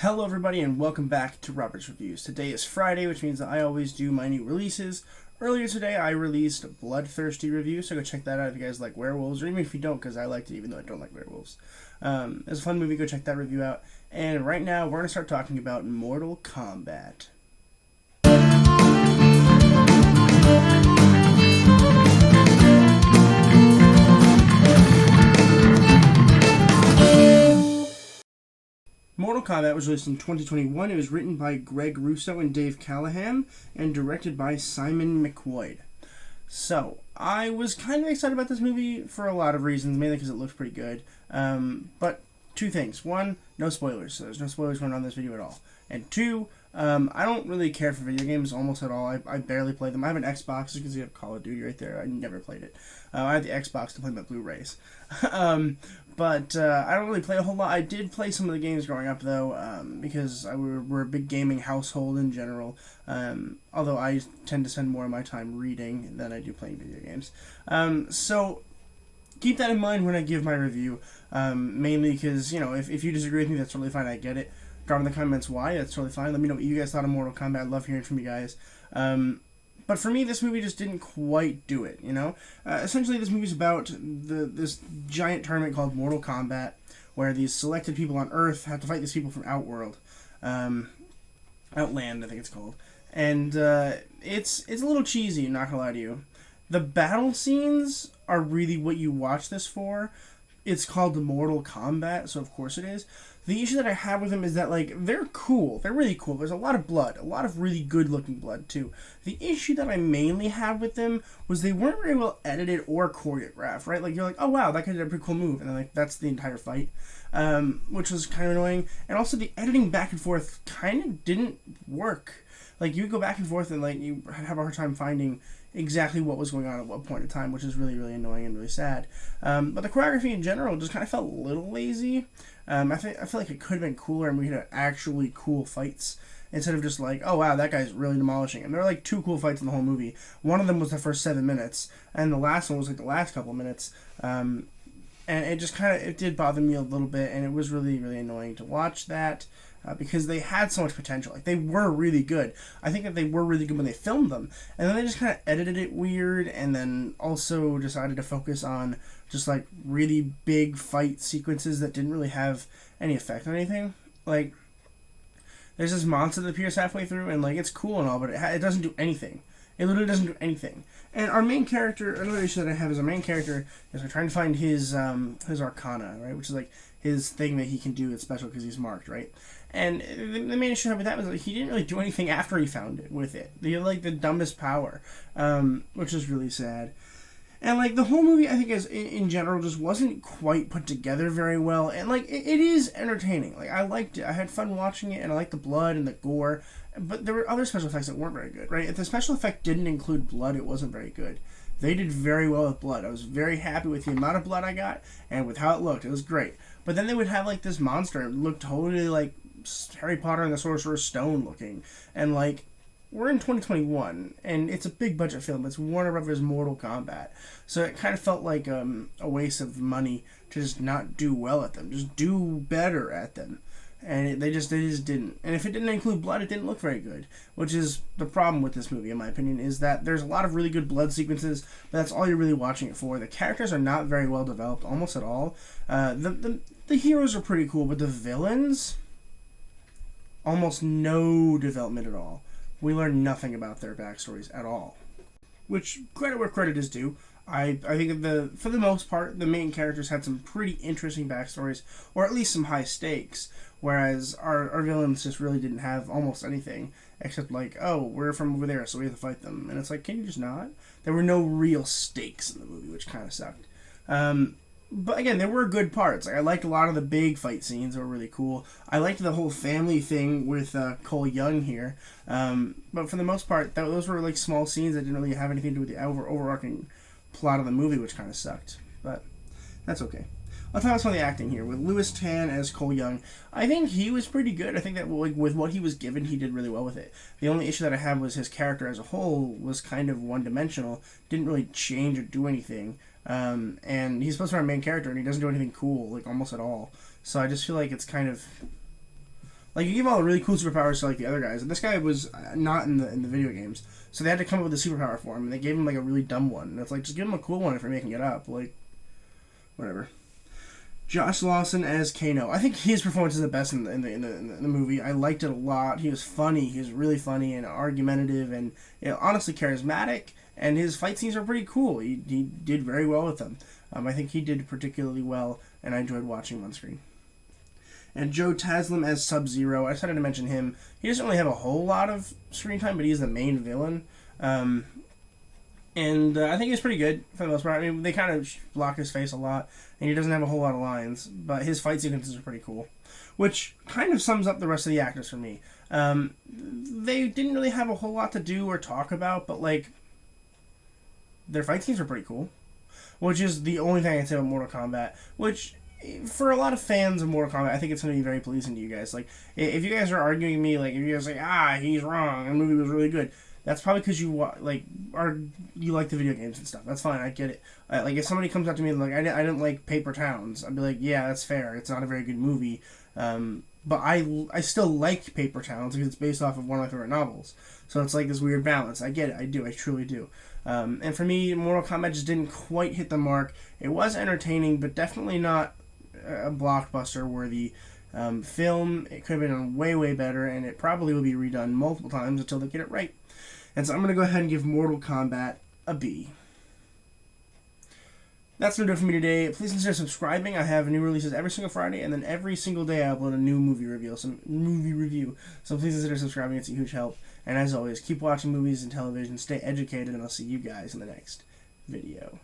Hello everybody and welcome back to Robert's Reviews. Today is Friday, which means that I always do my new releases. Earlier today I released a Bloodthirsty review, so go check that out if you guys like werewolves, or even if you don't, because I liked it even though I don't like werewolves. It's a fun movie, go check that review out. And right now we're going to start talking about Mortal Kombat. Mortal Kombat was released in 2021. It was written by Greg Russo and Dave Callahan and directed by Simon McQuoid. So, I was kind of excited about this movie for a lot of reasons, mainly because it looked pretty good. But two things. One, no spoilers, so there's no spoilers going on in this video at all. And two, I don't really care for video games almost at all. I barely play them. I have an Xbox, as you can see I have Call of Duty right there. I never played it. I have the Xbox to play my Blu-rays. But I don't really play a whole lot. I did play some of the games growing up, though, because we're a big gaming household in general. Although I tend to spend more of my time reading than I do playing video games. So keep that in mind when I give my review. Mainly because, if you disagree with me, that's totally fine. I get it. Drop in the comments why. That's totally fine. Let me know what you guys thought of Mortal Kombat. I love hearing from you guys. But for me, this movie just didn't quite do it, Essentially, this movie's about this giant tournament called Mortal Kombat, where these selected people on Earth have to fight these people from Outworld. Outland, I think it's called. And it's a little cheesy, not gonna lie to you. The battle scenes are really what you watch this for. It's called Mortal Kombat, so of course it is. The issue that I have with them is that, they're cool. They're really cool. There's a lot of blood. A lot of really good-looking blood, too. The issue that I mainly have with them was they weren't very well edited or choreographed, right? You're like, oh, wow, that guy did a pretty cool move. And then, that's the entire fight, which was kind of annoying. And also, the editing back and forth kind of didn't work. You would go back and forth and, you have a hard time finding exactly what was going on at what point in time, which is really, really annoying and really sad. But the choreography in general just kind of felt a little lazy. I feel like it could have been cooler and we had actually cool fights instead of just oh wow, that guy's really demolishing. And there are two cool fights in the whole movie. One of them was the first 7 minutes, and the last one was the last couple minutes. And it just it did bother me a little bit, and it was really, really annoying to watch that. Because they had so much potential. They were really good. I think that they were really good when they filmed them. And then they just kind of edited it weird, and then also decided to focus on just, really big fight sequences that didn't really have any effect on anything. There's this monster that appears halfway through, and, it's cool and all, but it doesn't do anything. It literally doesn't do anything. And our main character, another issue that I have is our main character is we're trying to find his arcana, right? Which is, his thing that he can do that's special because he's marked, right? And the main issue I have with that was he didn't really do anything after he found it with it. He had the dumbest power, which is really sad. And the whole movie, I think, in general, just wasn't quite put together very well. And it is entertaining. I liked it. I had fun watching it, and I liked the blood and the gore. But there were other special effects that weren't very good, right? If the special effect didn't include blood, it wasn't very good. They did very well with blood. I was very happy with the amount of blood I got and with how it looked. It was great. But then they would have this monster. It looked totally like Harry Potter and the Sorcerer's Stone looking. And we're in 2021, and it's a big budget film. It's Warner Brothers' Mortal Kombat. So it kind of felt like a waste of money to just not do well at them. Just do better at them. And they just didn't. And if it didn't include blood, it didn't look very good. Which is the problem with this movie, in my opinion, is that there's a lot of really good blood sequences, but that's all you're really watching it for. The characters are not very well developed, almost at all. The heroes are pretty cool, but the villains, almost no development at all. We learn nothing about their backstories at all. Which, credit where credit is due. I think that for the most part, the main characters had some pretty interesting backstories, or at least some high stakes, whereas our villains just really didn't have almost anything, except oh, we're from over there, so we have to fight them. And it's can you just not? There were no real stakes in the movie, which kind of sucked. But again, there were good parts. I liked a lot of the big fight scenes. They were really cool. I liked the whole family thing with Cole Young here. But for the most part, those were small scenes that didn't really have anything to do with the overarching plot of the movie, which kind of sucked. But that's okay. I'll talk about some of the acting here. With Louis Tan as Cole Young, I think he was pretty good. I think that with what he was given, he did really well with it. The only issue that I had was his character as a whole was kind of one-dimensional. Didn't really change or do anything. And he's supposed to be our main character, and he doesn't do anything cool, almost at all. So I just feel it's kind of Like, you give all the really cool superpowers to, like, the other guys, and this guy was not in the video games, so they had to come up with a superpower for him, and they gave him, like, a really dumb one. And it's like, just give him a cool one if you're making it up. Like, whatever. Josh Lawson as Kano. I think his performance is the best in the movie. I liked it a lot. He was funny. He was really funny and argumentative and, you know, honestly charismatic. And his fight scenes are pretty cool. He did very well with them. I think he did particularly well, and I enjoyed watching him on screen. And Joe Taslim as Sub-Zero. I decided to mention him. He doesn't really have a whole lot of screen time, but he's the main villain. And I think he's pretty good for the most part. I mean, they kind of block his face a lot, and he doesn't have a whole lot of lines, but his fight sequences are pretty cool, which kind of sums up the rest of the actors for me. They didn't really have a whole lot to do or talk about, but, like, their fight scenes were pretty cool, which is the only thing I can say about Mortal Kombat, which, for a lot of fans of Mortal Kombat, I think it's going to be very pleasing to you guys. Like, if you guys are arguing with me, like, if you guys say, he's wrong, and the movie was really good, that's probably because you like the video games and stuff. That's fine. I get it. Like, if somebody comes up to me and like, I didn't like Paper Towns, I'd be like, yeah, that's fair. It's not a very good movie. But I still like Paper Towns because it's based off of one of my favorite novels. So it's like this weird balance. I get it. I do. I truly do. And for me, Mortal Kombat just didn't quite hit the mark. It was entertaining, but definitely not a blockbuster worthy film. It could have been done way, way better, and it probably will be redone multiple times until they get it right. And so I'm going to go ahead and give Mortal Kombat a B. That's going to do it for me today. Please consider subscribing. I have new releases every single Friday, and then every single day I upload a new movie review. So please consider subscribing. It's a huge help. And as always, keep watching movies and television, stay educated, and I'll see you guys in the next video.